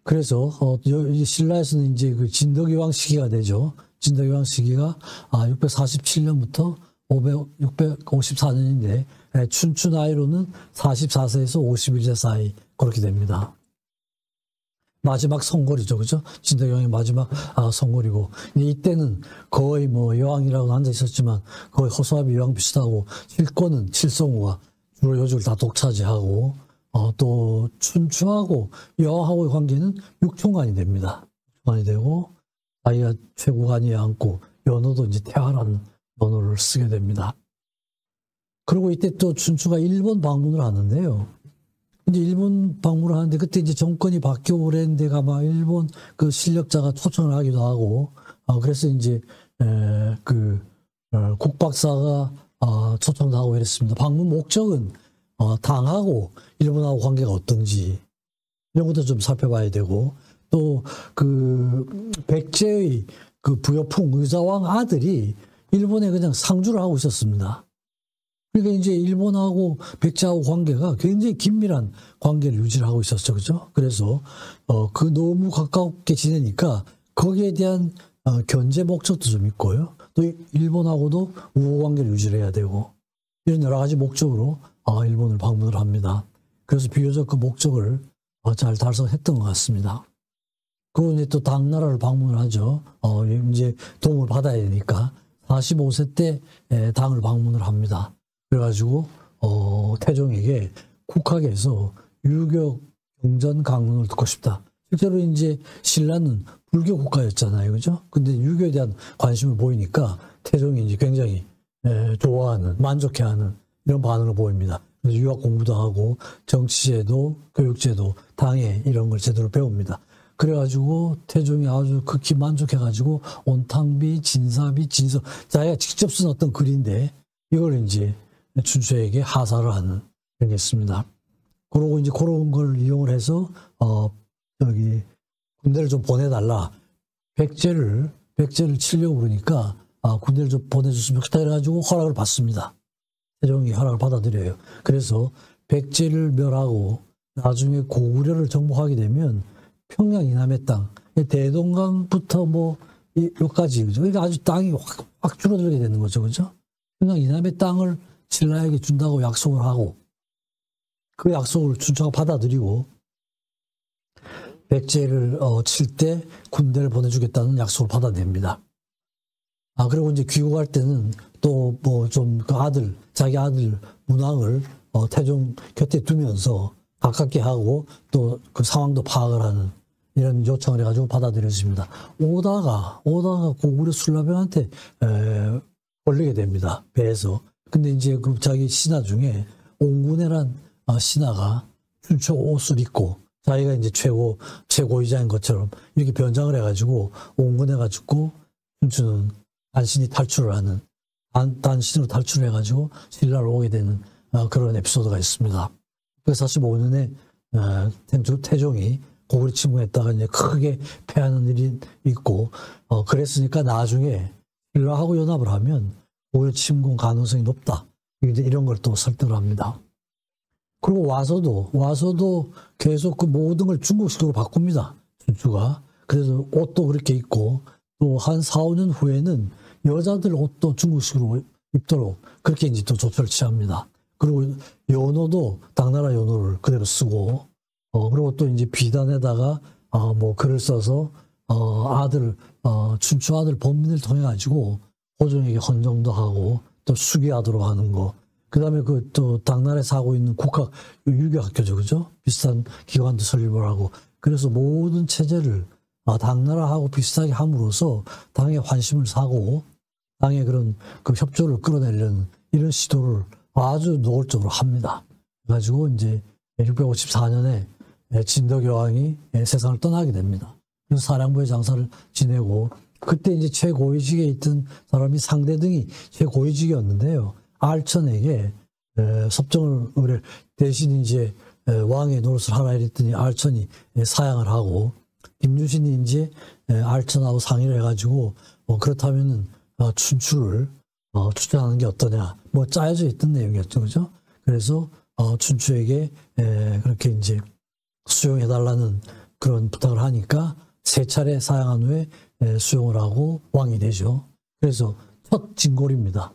그래서 이 신라에서는 이제 그 진덕여왕 시기가 되죠. 진덕여왕 시기가 647년부터 654년인데 춘추 나이로는 44세에서 51세 사이 그렇게 됩니다. 마지막 성골이죠, 그죠? 진덕여왕의 마지막 성골이고, 이때는 거의 뭐 여왕이라고 앉아 있었지만 거의 허수아비 여왕 비슷하고 실권은 칠성우가 주로 요직을 다 독차지하고, 또 춘추하고 여왕하고의 관계는 육총관이 됩니다. 육총관이 되고 자기가 최고관위에 앉고 연호도 이제 태화라는 연호를 쓰게 됩니다. 그리고 이때 또 춘추가 일본 방문을 하는데요. 이제 일본 방문을 하는데 그때 이제 정권이 바뀌고 그랬는데 아마 일본 그 실력자가 초청을 하기도 하고, 그래서 이제 국박사가 초청도 하고 이랬습니다. 방문 목적은 당하고 일본하고 관계가 어떤지 이런 것도 좀 살펴봐야 되고, 또 그 백제의 그 부여풍 의자왕 아들이 일본에 그냥 상주를 하고 있었습니다. 그러니까 이제 일본하고 백제하고 관계가 굉장히 긴밀한 관계를 유지를 하고 있었죠, 그죠? 그래서 그 너무 가깝게 지내니까 거기에 대한 견제 목적도 좀 있고요. 또 일본하고도 우호 관계를 유지를 해야 되고 이런 여러 가지 목적으로 일본을 방문을 합니다. 그래서 비교적 그 목적을 잘 달성했던 것 같습니다. 그리고 이제 또 당나라를 방문을 하죠. 이제 도움을 받아야 되니까 45세 때 당을 방문을 합니다. 그래가지고 태종에게 국학에서 유교 경전 강론을 듣고 싶다. 실제로 이제 신라는 불교 국가였잖아요, 그죠? 근데 유교에 대한 관심을 보이니까 태종이 이제 굉장히 좋아하는, 만족해하는 이런 반응을 보입니다. 그래서 유학 공부도 하고 정치제도, 교육제도, 당회 이런 걸 제대로 배웁니다. 그래가지고 태종이 아주 극히 만족해가지고 온탕비, 진사비, 진서 자기가 직접 쓴 어떤 글인데 이걸 이제 춘추에게 하사를 하는 그런 게 있습니다. 그러고 이제 그런 걸 이용을 해서 군대를 좀 보내달라. 백제를 치려고 그러니까 군대를 좀 보내줬으면 좋겠다 해가지고 허락을 받습니다. 태종이 허락을 받아들여요. 그래서 백제를 멸하고 나중에 고구려를 정복하게 되면 평양 이남의 땅, 대동강부터 여기까지, 그죠? 그러니까 아주 땅이 확 줄어들게 되는 거죠, 그죠? 평양 이남의 땅을 신라에게 준다고 약속을 하고, 그 약속을 춘추가 받아들이고, 백제를 칠 때 군대를 보내주겠다는 약속을 받아냅니다. 그리고 이제 귀국할 때는 또 자기 아들 문왕을 태종 곁에 두면서 가깝게 하고 또 그 상황도 파악을 하는 이런 요청을 해가지고 받아들여집니다. 오다가 고구려 술라병한테 걸리게 됩니다. 배에서. 근데 이제 그 자기 신하 중에 옹군해란 신하가 춘추 옷을 입고 자기가 이제 최고위자인 것처럼 이렇게 변장을 해가지고 옹군해가 죽고 춘추는 단신이 탈출을 하는, 단신으로 탈출을 해가지고 신라로 오게 되는 그런 에피소드가 있습니다. 645년에 태종이 고구려 침공했다가 이제 크게 패하는 일이 있고, 그랬으니까 나중에 신라하고 연합을 하면 고구려 침공 가능성이 높다. 이런 걸 또 설득을 합니다. 그리고 와서도 계속 그 모든 걸 중국식으로 바꿉니다. 춘추가. 그래서 옷도 그렇게 입고, 또 한 4, 5년 후에는 여자들 옷도 중국식으로 입도록 그렇게 이제 또 조처를 취합니다. 그리고 연호도 당나라 연호를 그대로 쓰고, 그리고 또 이제 비단에다가 글을 써서 춘추 아들 범민을 통해 가지고 호종에게 헌정도 하고 또 수기하도록 하는 거. 그다음에 또 당나라에 사고 있는 국학 유교학교죠, 그죠? 비슷한 기관도 설립을 하고. 그래서 모든 체제를 당나라하고 비슷하게 함으로써 당의 환심을 사고 당의 그런 그 협조를 끌어내려는 이런 시도를 아주 노골적으로 합니다. 그래가지고 이제 654년에 진덕여왕이 세상을 떠나게 됩니다. 그래서 사량부의 장사를 지내고, 그때 이제 최고위직에 있던 사람이 상대등이 최고위직이었는데요. 알천에게 섭정을 의뢰, 대신 이제 왕의 노릇을 하라 이랬더니 알천이 사양을 하고, 김유신이 이제 알천하고 상의를 해가지고 그렇다면은 춘추를 추천하는 게 어떠냐, 짜여져 있던 내용이었죠, 그죠? 그래서 춘추에게 그렇게 이제 수용해달라는 그런 부탁을 하니까 3차례 사양한 후에 수용을 하고 왕이 되죠. 그래서 첫 진골입니다.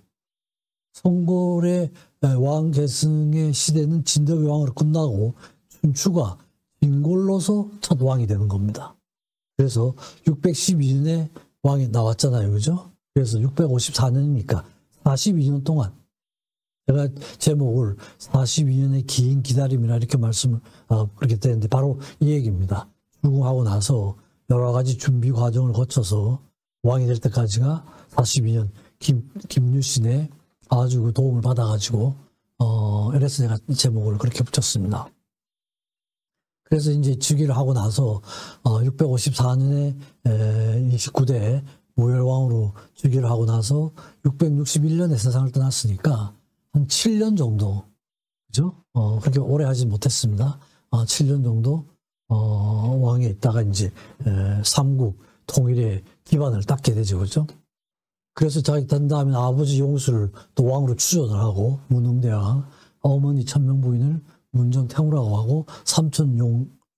성골의 왕 계승의 시대는 진덕의 왕으로 끝나고 춘추가 진골로서 첫 왕이 되는 겁니다. 그래서 612년에 왕이 나왔잖아요. 그죠? 그래서 654년이니까 42년 동안 제가 제목을 42년의 긴 기다림이라 이렇게 말씀을 그렇게 되는데 바로 이 얘기입니다. 출궁하고 나서 여러 가지 준비 과정을 거쳐서 왕이 될 때까지가 42년 김유신의 아주 그 도움을 받아가지고 이래서 제가 제목을 그렇게 붙였습니다. 그래서 이제 즉위를 하고 나서 654년에 29대 무열왕으로 즉위를 하고 나서 661년에 세상을 떠났으니까 한 7년 정도, 그죠? 그렇게 오래 하지 못했습니다. 7년 정도 왕에 있다가 이제 삼국 통일의 기반을 닦게 되죠, 그죠? 그래서 자기 된 다음에 아버지 용수를 또 왕으로 추존을 하고 문흥대왕, 어머니 천명부인을 문정태후라고 하고 삼촌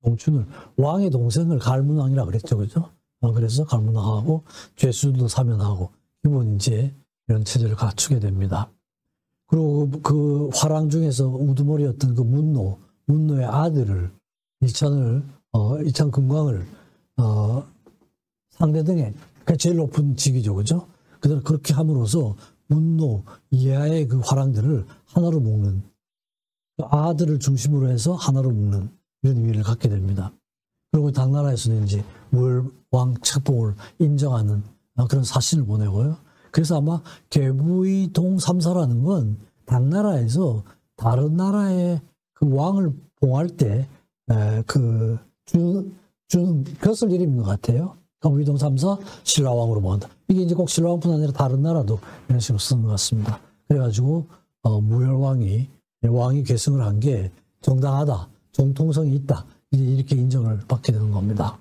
용춘을 왕의 동생을 갈문왕이라고 그랬죠, 그죠? 그래서 갈문왕하고 죄수도 사면하고 기본 이제 이런 체제를 갖추게 됩니다. 그리고 그 화랑 중에서 우두머리였던 그 문노의 아들을 이찬 금광을 상대등에 제일 높은 직위죠, 그죠? 그렇게 함으로써 문노 이하의 그 화랑들을 하나로 묶는, 아들을 중심으로 해서 하나로 묶는 이런 의미를 갖게 됩니다. 그리고 당나라에서는 이제 무열왕 책봉을 인정하는 그런 사신을 보내고요. 그래서 아마 개부의 동삼사라는 건 당나라에서 다른 나라의 그 왕을 봉할 때 주는 벼슬 이름인 것 같아요. 위동 3사 신라왕으로 모한다. 이게 이제 꼭 신라왕뿐 아니라 다른 나라도 이런 식으로 쓰는 것 같습니다. 그래가지고 무열왕이 계승을 한 게 정당하다, 정통성이 있다, 이렇게 인정을 받게 되는 겁니다.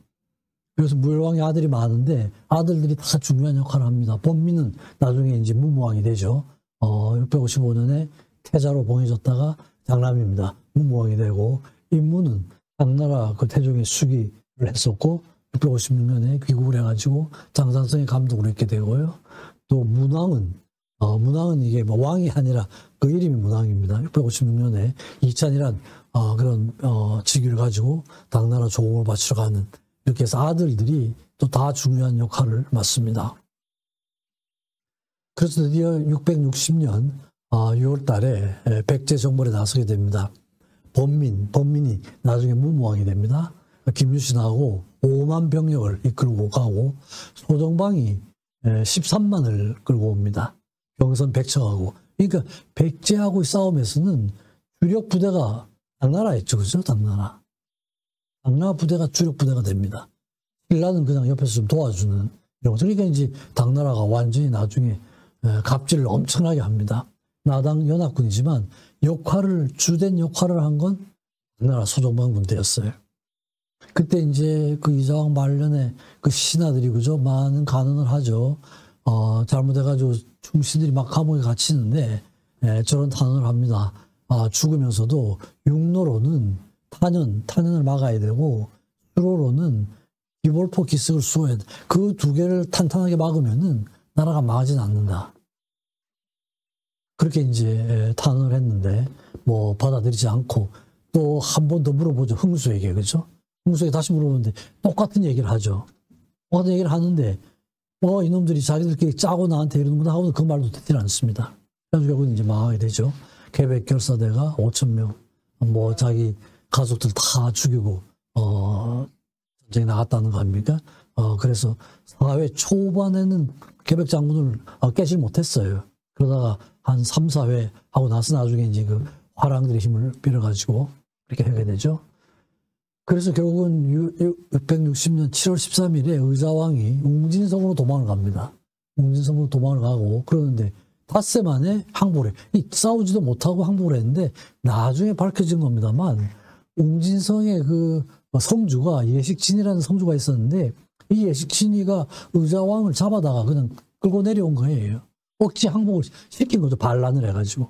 그래서 무열왕의 아들이 많은데 아들들이 다 중요한 역할을 합니다. 범민은 나중에 이제 문무왕이 되죠. 655년에 태자로 봉해졌다가 장남입니다. 문무왕이 되고, 임무는 당나라 그 태종의 수기를 했었고 656년에 귀국을 해가지고 장산성의 감독으로 있게 되고요. 또 문왕은 이게 뭐 왕이 아니라 그 이름이 문왕입니다. 656년에 이찬이란 그런 직위를 가지고 당나라 조공을 바치러 가는, 이렇게 해서 아들들이 또 다 중요한 역할을 맡습니다. 그래서 드디어 660년 6월 달에 백제 정벌에 나서게 됩니다. 범민이 나중에 문무왕이 됩니다. 김유신하고 5만 병력을 이끌고 가고 소정방이 13만을 끌고 옵니다. 병선 100척하고. 그러니까 백제하고의 싸움에서는 주력 부대가 당나라였죠. 그죠? 당나라 부대가 주력 부대가 됩니다. 신라는 그냥 옆에서 좀 도와주는 이런 거죠. 그러니까 이제 당나라가 완전히 나중에 갑질을 엄청나게 합니다. 나당 연합군이지만 주된 역할을 한 건 당나라 소정방 군대였어요. 그때 이제 그 이자왕 말년에 그 신하들이 그죠? 많은 간언을 하죠. 잘못해가지고 충신들이 막 감옥에 갇히는데 저런 탄원을 합니다. 죽으면서도 육로로는 탄연을 막아야 되고 수로로는 기볼포 기습을 수호해야 돼. 그 두 개를 탄탄하게 막으면은 나라가 망하진 않는다. 그렇게 이제 탄원을 했는데 뭐 받아들이지 않고, 또 한 번 더 물어보죠. 흥수에게, 그죠? 흥수에게 다시 물어보는데 똑같은 얘기를 하죠. 똑같은 얘기를 하는데 이놈들이 자기들끼리 짜고 나한테 이러는구나 하고는 그 말도 듣지 않습니다. 그래서 결국은 이제 망하게 되죠. 계백 결사대가 5,000명 뭐 자기 가족들 다 죽이고 전쟁에 나갔다는 거 아닙니까? 그래서 사회 초반에는 계백 장군을 깨질 못했어요. 그러다가 한 3, 4회 하고 나서 나중에 이제 그 화랑들의 힘을 빌어가지고 이렇게 하게 되죠. 그래서 결국은 660년 7월 13일에 의자왕이 웅진성으로 도망을 갑니다. 웅진성으로 도망을 가고, 그러는데 닷새 만에 항복을 해. 싸우지도 못하고 항복을 했는데 나중에 밝혀진 겁니다만, 웅진성의 그 성주가 예식진이라는 성주가 있었는데 이 예식진이가 의자왕을 잡아다가 그냥 끌고 내려온 거예요. 억지 항복을 시킨 거죠. 반란을 해가지고.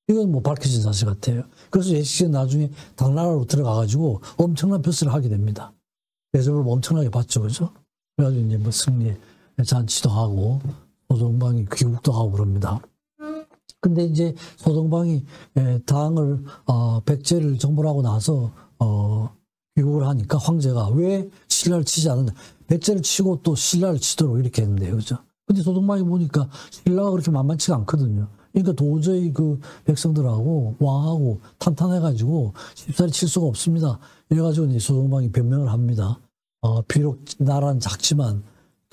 이건 뭐 밝혀진 사실 같아요. 그래서 예식은 나중에 당나라로 들어가가지고 엄청난 벼슬을 하게 됩니다. 대접을 엄청나게 받죠, 그죠? 그래가지고 이제 뭐 승리 잔치도 하고 소동방이 귀국도 하고 그럽니다. 근데 이제 소동방이 당을 백제를 정벌하고 나서 귀국을 하니까 황제가 왜 신라를 치지 않는다. 백제를 치고 또 신라를 치도록 이렇게 했는데요, 그죠? 근데 소동방이 보니까 신라가 그렇게 만만치가 않거든요. 그러니까 도저히 그 백성들하고 왕하고 탄탄해가지고 쉽사리 칠 수가 없습니다. 이래가지고 이제 소동방이 변명을 합니다. 비록 나라는 작지만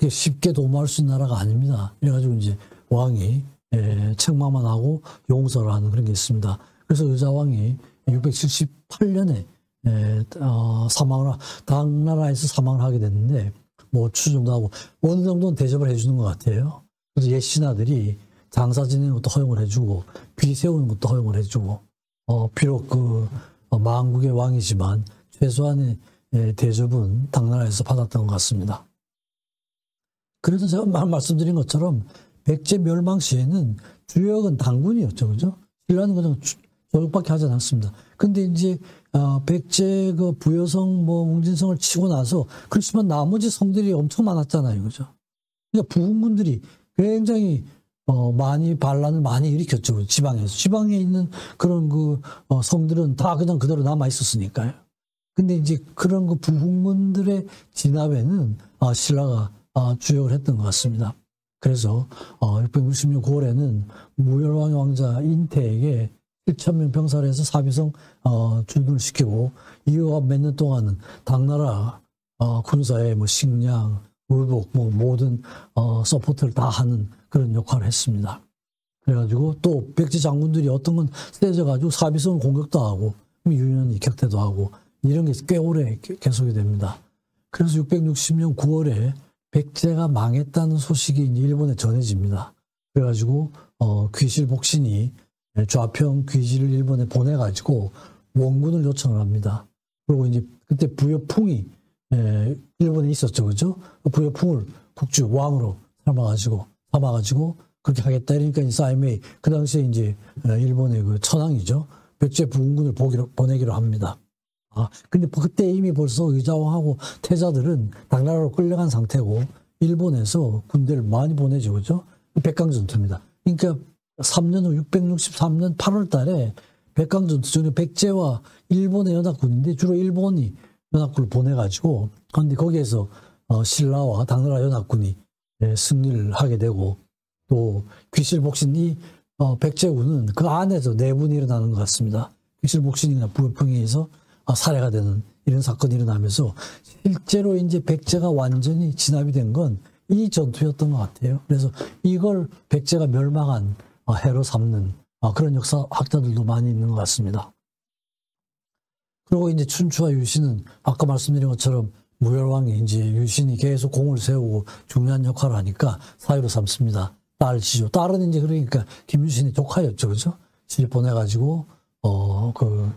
쉽게 도모할 수 있는 나라가 아닙니다. 이래가지고 이제 왕이 책망만 하고 용서를 하는 그런 게 있습니다. 그래서 의자왕이 678년에 당나라에서 사망을 하게 됐는데 뭐 추정도 하고 어느 정도는 대접을 해주는 것 같아요. 그래서 옛 신하들이 장사 지내는 것도 허용을 해주고 비 세우는 것도 허용을 해주고 비록 그 만국의 왕이지만 최소한의 대접은 당나라에서 받았던 것 같습니다. 그래서 제가 말씀드린 것처럼 백제 멸망 시에는 주역은 당군이었죠, 그죠? 신라는 그냥 조역밖에 하지 않았습니다. 근데 이제 백제 그 부여성 뭐 웅진성을 치고 나서 그렇지만 나머지 성들이 엄청 많았잖아요, 그죠? 그러니까 부흥군들이 굉장히 많이 반란을 많이 일으켰죠, 지방에서. 지방에 있는 그런 그 성들은 다 그냥 그대로 남아 있었으니까요. 근데 이제 그런 그 부흥군들의 진압에는 신라가 주역을 했던 것 같습니다. 그래서 666년 9월에는 무열왕의 왕자 인태에게 1,000명 병사를 해서 사비성 주둔을 시키고 이후와 몇 년 동안은 당나라 군사의 뭐 식량, 물복, 뭐 모든 서포트를 다 하는 그런 역할을 했습니다. 그래가지고 또 백제 장군들이 어떤 건 세져가지고 사비성을 공격도 하고 유연히 격퇴도 하고 이런 게 꽤 오래 계속이 됩니다. 그래서 660년 9월에 백제가 망했다는 소식이 이제 일본에 전해집니다. 그래가지고 귀실 복신이 좌평 귀실을 일본에 보내가지고 원군을 요청을 합니다. 그리고 이제 그때 부여풍이 일본에 있었죠, 그죠? 부여풍을 국주 왕으로 삼아가지고 그렇게 하겠다. 이러니까 사이메이 그 당시에 이제 일본의 그 천황이죠. 백제 부흥군을 보내기로 합니다. 근데 그때 이미 벌써 의자왕하고 태자들은 당나라로 끌려간 상태고 일본에서 군대를 많이 보내죠, 그죠? 백강전투입니다. 그러니까 3년 후 663년 8월 달에 백강전투 중에 백제와 일본의 연합군인데 주로 일본이 연합군을 보내가지고 근데 거기에서 신라와 당나라 연합군이 승리를 하게 되고 또 귀실복신이 백제군은 그 안에서 내분이 일어나는 것 같습니다. 귀실복신이나 부여평에서 살해가 되는 이런 사건이 일어나면서 실제로 이제 백제가 완전히 진압이 된 건 이 전투였던 것 같아요. 그래서 이걸 백제가 멸망한 해로 삼는 그런 역사학자들도 많이 있는 것 같습니다. 그리고 이제 춘추와 유신은 아까 말씀드린 것처럼 무열왕이 이제 유신이 계속 공을 세우고 중요한 역할을 하니까 사유로 삼습니다. 딸 지조. 딸은 이제 그러니까 김유신의 조카였죠, 그죠? 시집 보내가지고 그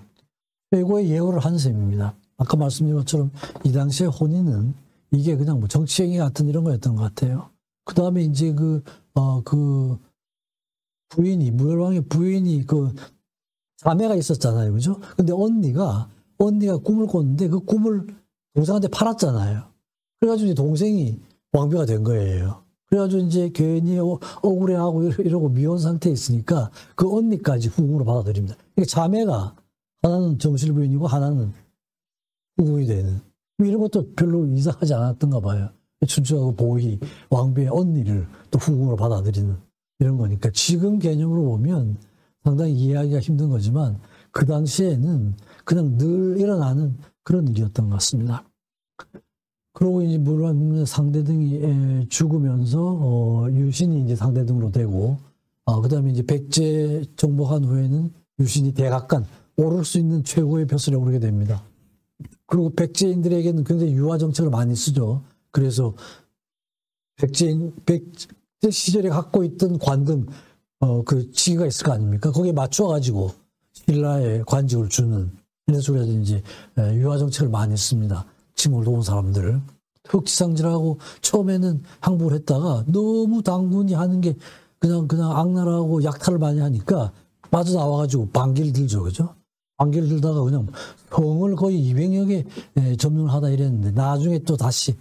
최고의 예우를 한 셈입니다. 아까 말씀드린 것처럼 이 당시에 혼인은 이게 그냥 뭐 정치행위 같은 이런 거였던 것 같아요. 그 다음에 이제 그 부인이, 무열왕의 부인이 그 자매가 있었잖아요. 그죠? 근데 언니가 꿈을 꿨는데 그 꿈을 동생한테 팔았잖아요. 그래가지고 이제 동생이 왕비가 된 거예요. 그래가지고 이제 괜히 억울해하고 이러고 미혼 상태에 있으니까 그 언니까지 후궁으로 받아들입니다. 그러니까 자매가 하나는 정실 부인이고 하나는 후궁이 되는. 이런 것도 별로 이상하지 않았던가 봐요. 춘추하고 보희, 왕비의 언니를 또 후궁으로 받아들이는 이런 거니까 지금 개념으로 보면 상당히 이해하기가 힘든 거지만 그 당시에는 그냥 늘 일어나는 그런 일이었던 것 같습니다. 그리고 이제 물론 상대등이 죽으면서 유신이 이제 상대등으로 되고 그다음에 이제 백제 정복한 후에는 유신이 대각간 오를 수 있는 최고의 벼슬에 오르게 됩니다. 그리고 백제인들에게는 굉장히 유화 정책을 많이 쓰죠. 그래서 백제 시절에 갖고 있던 관등 그 직위가 있을 거 아닙니까? 거기에 맞춰가지고 신라에 관직을 주는 이런 식으로든지 유화 정책을 많이 씁니다. 칭호를 도운 사람들을. 흑지상질하고 처음에는 항복을 했다가 너무 당군이 하는 게 그냥 악랄하고 약탈을 많이 하니까 빠져나와가지고 반기를 들죠. 그죠? 반기를 들다가 그냥 성을 거의 200여 개 점령을 하다 이랬는데 나중에 또 다시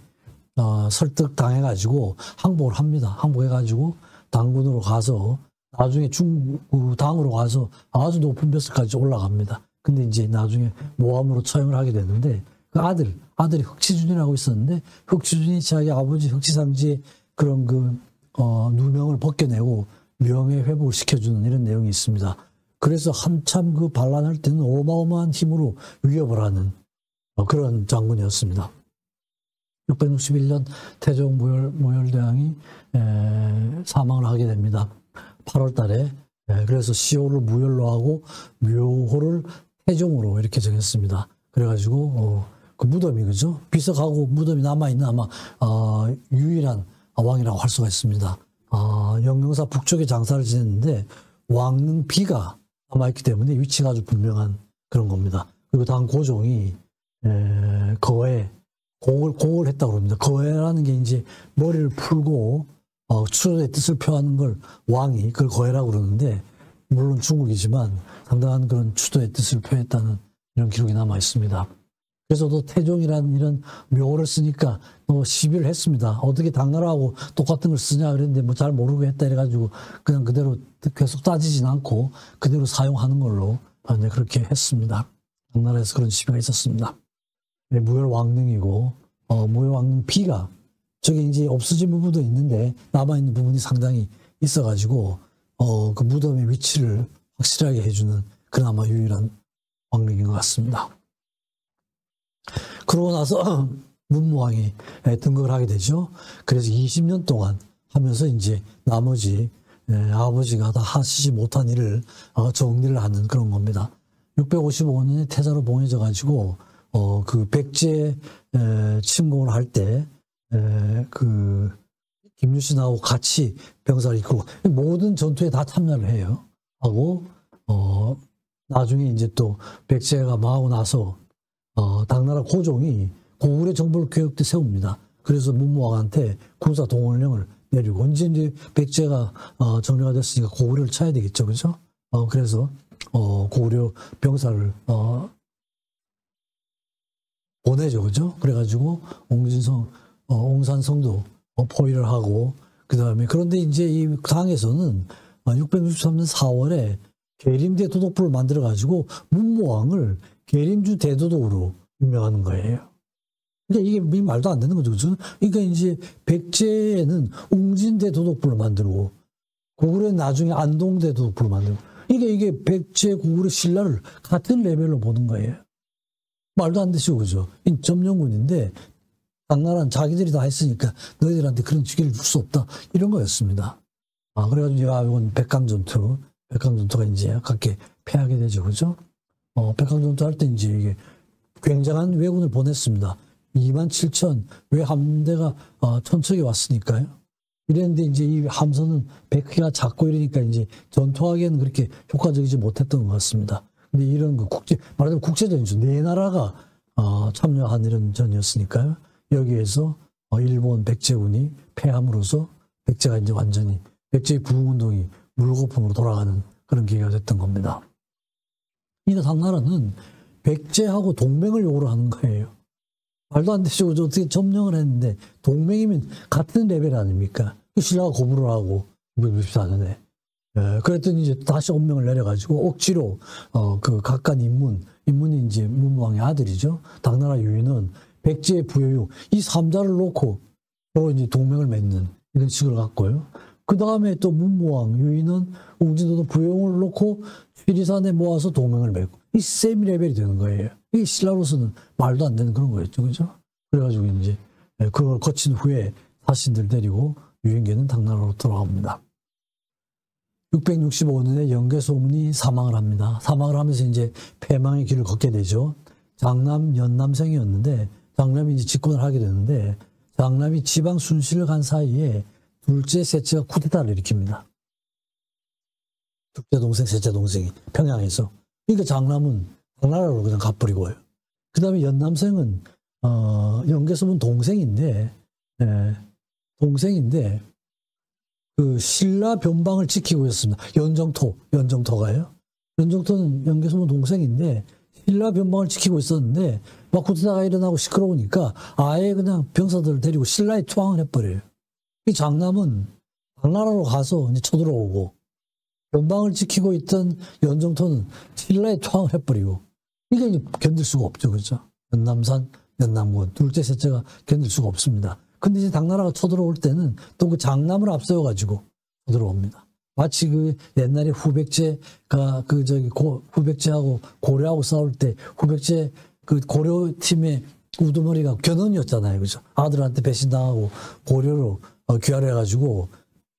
설득당해가지고 항복을 합니다. 항복해가지고 당군으로 가서 나중에 당으로 가서 아주 높은 벼슬까지 올라갑니다. 근데 이제 나중에 모함으로 처형을 하게 되는데 그 아들이 흑치준이라고 있었는데 흑치준이 자기 아버지 흑치상지의 그런 누명을 벗겨내고 명예 회복을 시켜주는 이런 내용이 있습니다. 그래서 한참 그 반란할 때는 어마어마한 힘으로 위협을 하는 그런 장군이었습니다. 661년 태종 모열대왕이 사망을 하게 됩니다. 8월 달에. 그래서 시호를 무열로 하고 묘호를 태종으로 이렇게 정했습니다. 그래가지고 그 무덤이 그죠? 비석하고 무덤이 남아있는 아마 유일한 왕이라고 할 수가 있습니다. 영영사 북쪽에 장사를 지냈는데 왕릉비가 남아있기 때문에 위치가 아주 분명한 그런 겁니다. 그리고 당 고종이 거에 공을 했다고 합니다. 거해라는 게 이제 머리를 풀고 추도의 뜻을 표하는 걸 왕이 그걸 거해라고 그러는데 물론 중국이지만 상당한 그런 추도의 뜻을 표했다는 이런 기록이 남아 있습니다. 그래서 또 태종이라는 이런 묘호를 쓰니까 또 시비를 했습니다. 어떻게 당나라하고 똑같은 걸 쓰냐 그랬는데 뭐 잘 모르고 했다 이래가지고 그냥 그대로 계속 따지진 않고 그대로 사용하는 걸로 그렇게 했습니다. 당나라에서 그런 시비가 있었습니다. 무열왕릉이고 무열왕릉비가 저기 이제 없어진 부분도 있는데 남아있는 부분이 상당히 있어가지고 그 무덤의 위치를 확실하게 해주는 그나마 유일한 왕릉인 것 같습니다. 그러고 나서 문무왕이 등극을 하게 되죠. 그래서 20년 동안 하면서 이제 나머지 아버지가 다 하시지 못한 일을 정리를 하는 그런 겁니다. 655년에 태자로 봉해져 가지고 그 백제 침공을 할 때 그 김유신하고 같이 병사를 이끌고 모든 전투에 다 참여를 해요. 하고 나중에 이제 또 백제가 망하고 나서 당나라 고종이 고구려 정벌 교육 때 세웁니다. 그래서 문무왕한테 군사 동원령을 내리고 언제 이제 백제가 정리가 됐으니까 고구려를 쳐야 되겠죠, 그죠? 그래서 고구려 병사를 보내죠, 그죠? 그래가지고 옹산성도 포위를 하고 그런데 이제 이 당에서는 663년 4월에 계림대 도독부를 만들어가지고 문무왕을 계림주 대도독으로 임명하는 거예요. 그러니까 이게 말도 안 되는 거죠. 그죠? 그러니까 이제 백제는 웅진대 도독부를 만들고 고구려는 나중에 안동대 도독부를 만들고 그러니까 이게 백제 고구려 신라를 같은 레벨로 보는 거예요. 말도 안 되시고 그죠? 점령군인데 당나라는 자기들이 다 했으니까 너희들한테 그런 직위를 줄 수 없다 이런 거였습니다. 그래가지고 이건 백강전투가 이제 아깝게 패하게 되죠, 그죠? 백강전투 할 때 이제 이게 굉장한 왜군을 보냈습니다. 27,000 왜 함대가 천척이 왔으니까요. 이랬는데 이제 이 함선은 백기가 작고 이러니까 이제 전투하기에는 그렇게 효과적이지 못했던 것 같습니다. 근데 이런 말하자면 국제전이죠. 네 나라가 참여한 이런 전이었으니까요. 여기에서 일본 백제군이 패함으로써 백제가 이제 완전히 백제의 부흥운동이 물거품으로 돌아가는 그런 계기가 됐던 겁니다. 이 당나라는 백제하고 동맹을 요구를 하는 거예요. 말도 안 되죠. 어떻게 점령을 했는데 동맹이면 같은 레벨 아닙니까? 신라가 고부를 하고 664년에 그랬더니 이제 다시 엄명을 내려가지고 억지로 그 각간 인문이 이제 문무왕의 아들이죠. 당나라 유인은 백제의 부여육 이 3자를 놓고 서로 이제 동맹을 맺는 이런 식으로 갔고요. 그 다음에 또 문무왕 유인은 웅진도도 부여용을 놓고 취리산에 모아서 동맹을 맺고 이 세미 레벨이 되는 거예요. 이게 신라로서는 말도 안 되는 그런 거였죠, 그죠? 그래가지고 이제 그걸 거친 후에 사신들 데리고 유인계는 당나라로 돌아갑니다. 665년에 영계소문이 사망을 합니다. 사망을 하면서 이제 패망의 길을 걷게 되죠. 장남 연남생이었는데 장남이 이제 집권을 하게 되는데 장남이 지방 순실을 간 사이에 둘째, 셋째가 쿠데타를 일으킵니다. 둘째 동생, 셋째 동생이 평양에서. 그러니까 장남은 당나라로 그냥 가버리고요. 그 다음에 연남생은 영계소문 동생인데 그 신라 변방을 지키고 있었습니다. 연정토가요. 연정토는 연개소문 동생인데 신라 변방을 지키고 있었는데 막 쿠데타가 일어나고 시끄러우니까 아예 그냥 병사들을 데리고 신라에 투항을 해버려요. 이 장남은 당나라로 가서 이제 쳐들어오고 변방을 지키고 있던 연정토는 신라에 투항을 해버리고 이게 이제 견딜 수가 없죠. 그렇죠? 연남산, 연남군 둘째, 셋째가 견딜 수가 없습니다. 근데 이제 당나라가 쳐들어올 때는 또 그 장남을 앞세워가지고 쳐들어옵니다. 마치 그 옛날에 후백제가 후백제하고 고려하고 싸울 때 후백제 그 고려 팀의 우두머리가 견훤이었잖아요. 그죠? 아들한테 배신당하고 고려로 귀화를 해가지고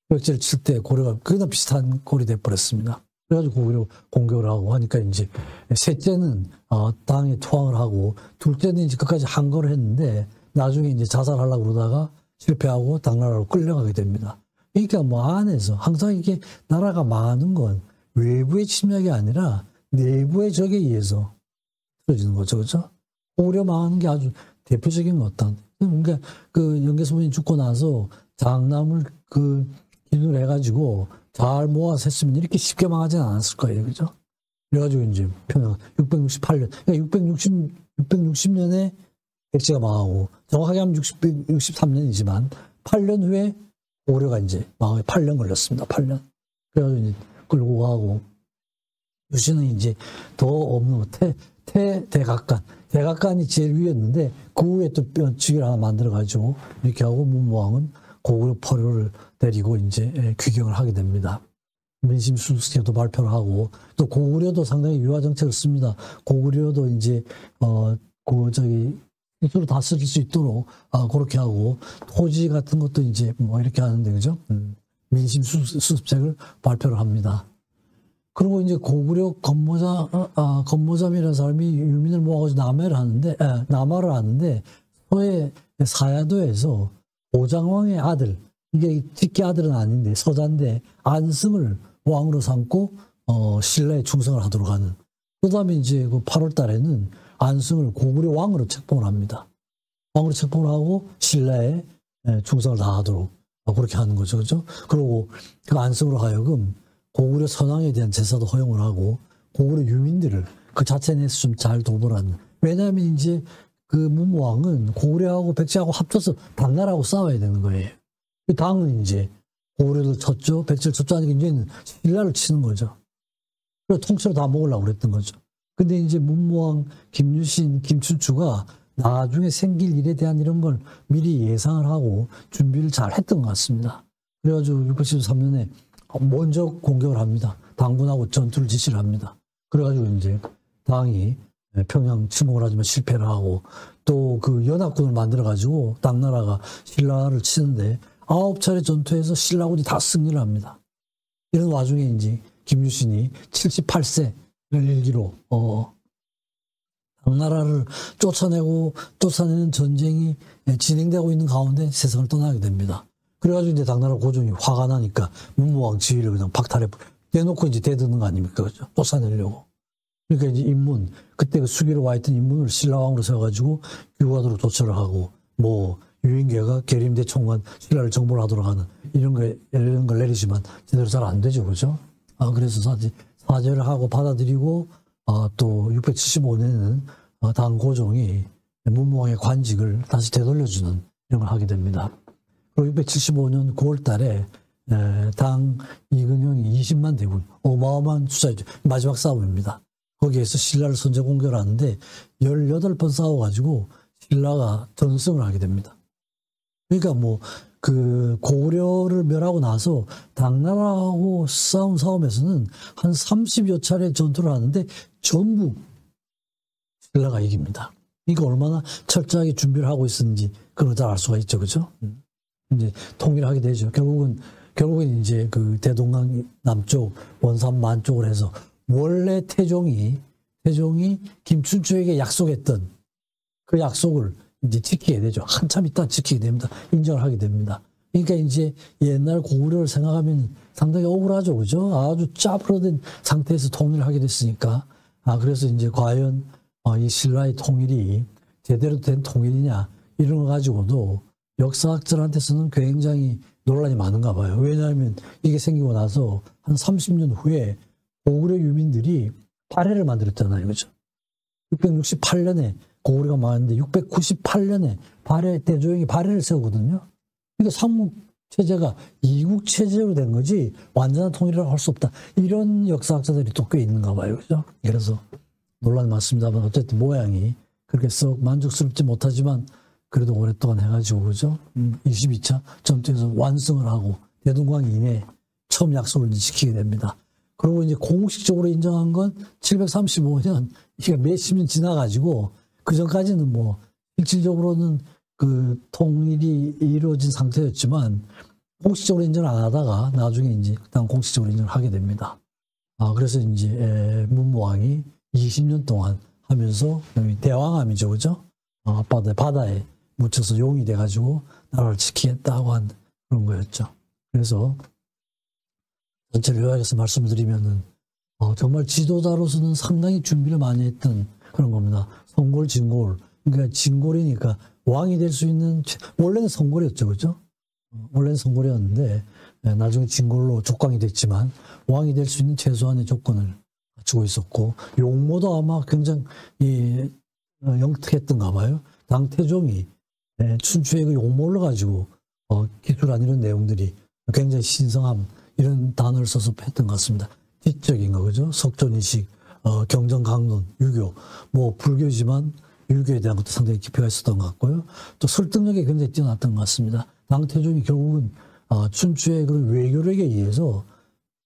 후백제를 칠 때 고려가 그거랑 비슷한 꼴이 돼버렸습니다. 그래가지고 고려 공격을 하고 하니까 이제 셋째는 당에 투항을 하고 둘째는 이제 끝까지 항거를 했는데 나중에 이제 자살하려고 그러다가 실패하고 당나라로 끌려가게 됩니다. 그러니까 뭐 안에서 항상 이게 나라가 망하는 건 외부의 침략이 아니라 내부의 적에 의해서 틀어지는 거죠. 그렇죠? 고려 망하는 게 아주 대표적인 것 같다. 그러니까 그 연개소문이 죽고 나서 장남을 기준으로 해가지고 잘 모아서 했으면 이렇게 쉽게 망하지는 않았을 거예요. 그죠? 그래가지고 이제 평양 668년, 그러니까 660년에 백제가 망하고 정확하게 하면 663년이지만 8년 후에 고려가 이제 망하게 8년 걸렸습니다. 8년. 그래가지고 이제 끌고 가고 유신은 이제 더 없는 대각간. 대각간이 제일 위였는데 그 위에 또 뼈치기를 하나 만들어가지고 이렇게 하고 문무왕은 고구려 포로를 데리고 이제 귀경을 하게 됩니다. 민심수습제도 발표를 하고 또 고구려도 상당히 유화 정책을 씁니다. 고구려도 이제 스스로 다스릴 수 있도록 그렇게 하고 토지 같은 것도 이제 뭐 이렇게 하는데 그죠? 민심수습책을 발표를 합니다. 그리고 이제 고구려 건모잠이라는 사람이 유민을 모아가지고 남하를 하는데 서해 사야도에서 오장왕의 아들, 이게 직계 아들은 아닌데 서자인데 안승을 왕으로 삼고 신라에 충성을 하도록 하는. 그다음에 이제 그 8월 달에는 안승을 고구려 왕으로 책봉을 합니다. 왕으로 책봉을 하고 신라에 충성을 다하도록 그렇게 하는 거죠. 그죠? 그리고 그 안승으로 하여금 고구려 선왕에 대한 제사도 허용을 하고 고구려 유민들을 그 자체 내에서 좀 잘 돌보라는. 왜냐하면 이제 그 문무왕은 고구려하고 백제하고 합쳐서 당나라하고 싸워야 되는 거예요. 그 당은 이제 고구려를 쳤죠. 백제를 쳤죠. 하니까 이제는 신라를 치는 거죠. 그래서 통째로 다 먹으려고 그랬던 거죠. 근데 이제 문무왕, 김유신, 김춘추가 나중에 생길 일에 대한 이런 걸 미리 예상을 하고 준비를 잘 했던 것 같습니다. 그래가지고 673년에 먼저 공격을 합니다. 당군하고 전투를 지시를 합니다. 그래가지고 이제 당이 평양 침공을 하지만 실패를 하고 또 그 연합군을 만들어가지고 당나라가 신라를 치는데 9차례 전투에서 신라군이 다 승리를 합니다. 이런 와중에 이제 김유신이 78세를 일기로 당나라를 쫓아내는 전쟁이 진행되고 있는 가운데 세상을 떠나게 됩니다. 그래가지고 이제 당나라 고종이 화가 나니까 문무왕 지위를 그냥 박탈해 대놓고 이제 대드는 거 아닙니까? 그죠? 쫓아내려고. 그러니까 이제 그때 그 수비로 와 있던 인문을 신라왕으로 세워가지고 규과도로 조처를 하고 뭐 유인계가 계림대 총관 신라를 정벌 하도록 하는 이런 걸 내리지만 제대로 잘 안 되죠. 그죠? 그래서 사죄를 하고 받아들이고 또 675년에는 당 고종이 문무왕의 관직을 다시 되돌려주는 이런 걸 하게 됩니다. 그리고 675년 9월 달에 당 이근형이 20만 대군, 어마어마한 숫자죠. 마지막 싸움입니다. 거기에서 신라를 선제 공격을 하는데 18번 싸워가지고 신라가 전승을 하게 됩니다. 그러니까 뭐 그 고구려를 멸하고 나서 당나라하고 싸운 싸움에서는 한 30여 차례 전투를 하는데 전부 신라가 이깁니다. 그러니까 얼마나 철저하게 준비를 하고 있었는지 그걸 다 알 수가 있죠. 그죠? 이제 통일을 하게 되죠. 결국은 이제 그 대동강 남쪽 원산만 쪽으로 해서 원래 태종이 김춘추에게 약속했던 그 약속을 이제 지키게 되죠. 한참 있다 지키게 됩니다. 인정을 하게 됩니다. 그러니까 이제 옛날 고구려를 생각하면 상당히 억울하죠. 그죠? 아주 짜부러진 상태에서 통일을 하게 됐으니까. 그래서 이제 과연 이 신라의 통일이 제대로 된 통일이냐 이런 거 가지고도 역사학자한테서는 굉장히 논란이 많은가 봐요. 왜냐하면 이게 생기고 나서 한 30년 후에 고구려 유민들이 발해를 만들었잖아요. 그죠? 668년에 고구려가 망했는데 698년에 대조영이 발해를 세우거든요. 그러니까 삼국체제가 이국체제로 된 거지 완전한 통일이라고 할 수 없다. 이런 역사학자들이 또 꽤 있는가 봐요. 그죠? 그래서 논란이 많습니다만 어쨌든 모양이 그렇게 썩 만족스럽지 못하지만 그래도 오랫동안 해가지고 그죠? 22차 전투에서 완성을 하고 대동강 이내에 처음 약속을 지키게 됩니다. 그리고 이제 공식적으로 인정한 건 735년, 이게 몇십 년 지나가지고, 그 전까지는 뭐, 실질적으로는 그 통일이 이루어진 상태였지만, 공식적으로 인정을 안 하다가, 나중에 이제, 그다음 공식적으로 인정을 하게 됩니다. 그래서 이제, 문무왕이 20년 동안 하면서, 대왕암이죠, 그죠? 바다에 묻혀서 용이 돼가지고, 나라를 지키겠다고 한 그런 거였죠. 그래서, 전체를 요약해서 말씀을 드리면은, 정말 지도자로서는 상당히 준비를 많이 했던 그런 겁니다. 성골, 진골. 그러니까 진골이니까 왕이 될 수 있는, 원래는 성골이었죠. 그죠? 원래는 성골이었는데, 나중에 진골로 족강이 됐지만, 왕이 될 수 있는 최소한의 조건을 갖추고 있었고, 용모도 아마 굉장히 영특했던가 봐요. 당태종이 춘추의 그 용모를 가지고 기술한 이런 내용들이 굉장히 신성함, 이런 단어를 써서 했던 것 같습니다. 지적인 거, 그죠? 석존이식, 경전강론, 유교, 뭐, 불교지만 유교에 대한 것도 상당히 깊이가 있었던 것 같고요. 또 설득력이 굉장히 뛰어났던 것 같습니다. 당태종이 결국은, 춘추의 그런 외교력에 의해서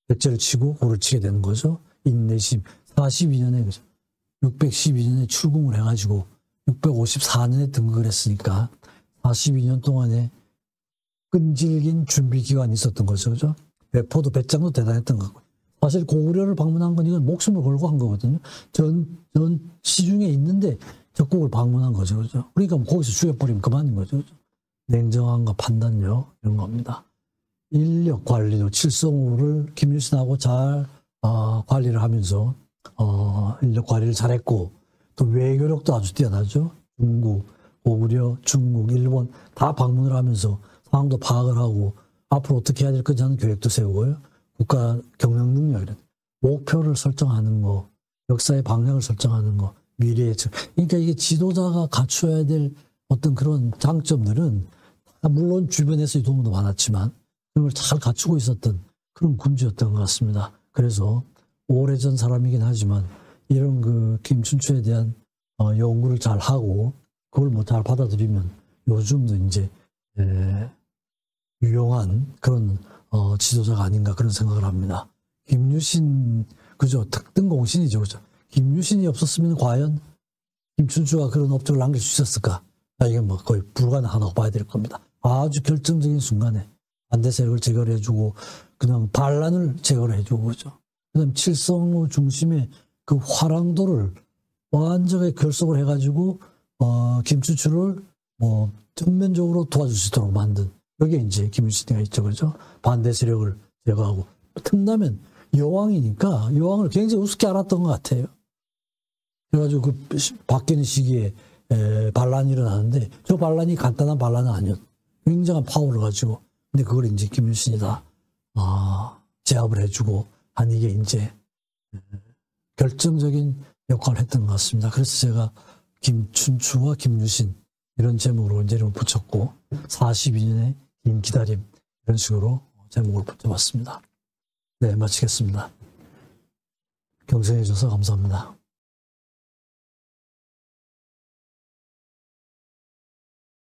백제를 치고 고를 치게 되는 거죠. 인내심, 42년에, 그죠? 612년에 출궁을 해가지고, 654년에 등극을 했으니까, 42년 동안에 끈질긴 준비 기간이 있었던 거죠. 그죠? 배포도 배짱도 대단했던 거고. 사실 고구려를 방문한 건 이건 목숨을 걸고 한 거거든요. 전 시중에 있는데 적국을 방문한 거죠. 그죠? 그러니까 뭐 거기서 죽여버리면 그만인 거죠. 그죠? 냉정함과 판단력, 이런 겁니다. 인력 관리도 칠성우를 김유신하고 잘 관리를 하면서 인력 관리를 잘했고, 또 외교력도 아주 뛰어나죠. 중국, 고구려, 중국, 일본 다 방문을 하면서 상황도 파악을 하고 앞으로 어떻게 해야 될 건지 하는 계획도 세우고요. 국가 경영 능력, 이런 목표를 설정하는 거, 역사의 방향을 설정하는 거, 미래의 그러니까 이게 지도자가 갖춰야 될 어떤 그런 장점들은 물론 주변에서의 도움도 많았지만 그걸 잘 갖추고 있었던 그런 군주였던 것 같습니다. 그래서 오래전 사람이긴 하지만 이런 그 김춘추에 대한 연구를 잘 하고 그걸 뭐 잘 받아들이면 요즘도 이제 유용한 그런 지도자가 아닌가 그런 생각을 합니다. 김유신, 그죠? 특등공신이죠. 그죠? 김유신이 없었으면 과연 김춘추가 그런 업적을 남길 수 있었을까? 이게 뭐 거의 불가능하다고 봐야 될 겁니다. 아주 결정적인 순간에 반대 세력을 제거를 해주고 그냥 반란을 제거를 해주고 그죠? 그다음 칠성우 중심의 그 화랑도를 완전히 결속을 해가지고 김춘추를 뭐 전면적으로 도와줄 수 있도록 만든 여기에 이제 김유신이가 있죠, 그죠? 반대 세력을 제거하고 틈나면 여왕이니까 여왕을 굉장히 우습게 알았던 것 같아요. 그래가지고 그 바뀌는 시기에 반란이 일어나는데 저 반란이 간단한 반란은 아니었. 굉장한 파워를 가지고 근데 그걸 이제 김유신이 다 제압을 해주고 한 이게 이제 결정적인 역할을 했던 것 같습니다. 그래서 제가 김춘추와 김유신 이런 제목으로 이제 이름을 붙였고 42년의 긴 기다림 이런 식으로 제목을 붙여봤습니다. 네, 마치겠습니다. 경청해 주셔서 감사합니다.